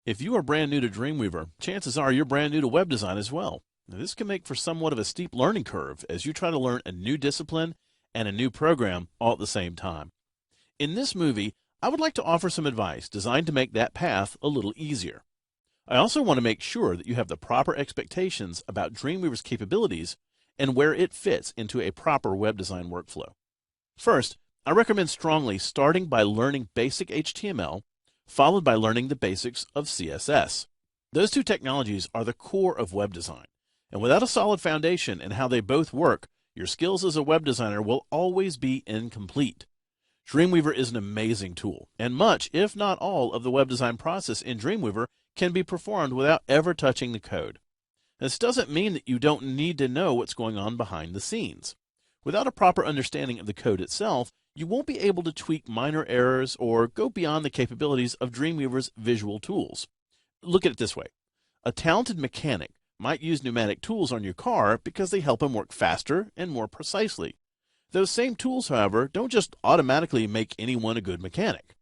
If you are brand new to Dreamweaver, chances are you're brand new to web design as well. Now, this can make for somewhat of a steep learning curve as you try to learn a new discipline and a new program all at the same time. In this movie, I would like to offer some advice designed to make that path a little easier. I also want to make sure that you have the proper expectations about Dreamweaver's capabilities and where it fits into a proper web design workflow. First, I recommend strongly starting by learning basic HTML, followed by learning the basics of CSS. Those two technologies are the core of web design, and without a solid foundation in how they both work, your skills as a web designer will always be incomplete. Dreamweaver is an amazing tool, and much, if not all, of the web design process in Dreamweaver can be performed without ever touching the code. This doesn't mean that you don't need to know what's going on behind the scenes. Without a proper understanding of the code itself, you won't be able to tweak minor errors or go beyond the capabilities of Dreamweaver's visual tools. Look at it this way. A talented mechanic might use pneumatic tools on your car because they help him work faster and more precisely. Those same tools, however, don't just automatically make anyone a good mechanic.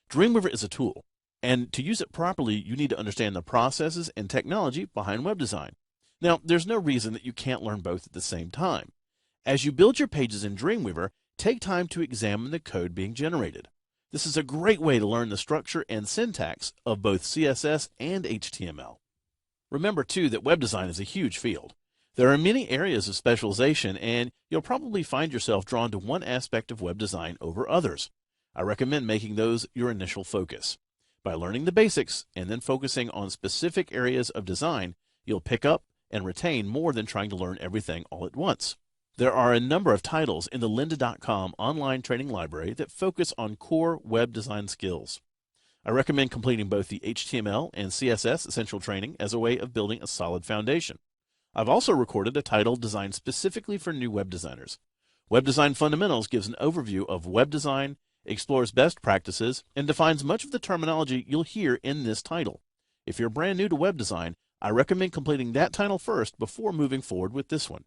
Dreamweaver is a tool, and to use it properly, you need to understand the processes and technology behind web design. Now, there's no reason that you can't learn both at the same time. As you build your pages in Dreamweaver, take time to examine the code being generated. This is a great way to learn the structure and syntax of both CSS and HTML. Remember, too, that web design is a huge field. There are many areas of specialization, and you'll probably find yourself drawn to one aspect of web design over others. I recommend making those your initial focus. By learning the basics and then focusing on specific areas of design, you'll pick up and retain more than trying to learn everything all at once. There are a number of titles in the lynda.com online training library that focus on core web design skills. I recommend completing both the HTML and CSS essential training as a way of building a solid foundation. I've also recorded a title designed specifically for new web designers. Web Design Fundamentals gives an overview of web design, explores best practices, and defines much of the terminology you'll hear in this title. If you're brand new to web design, I recommend completing that title first before moving forward with this one.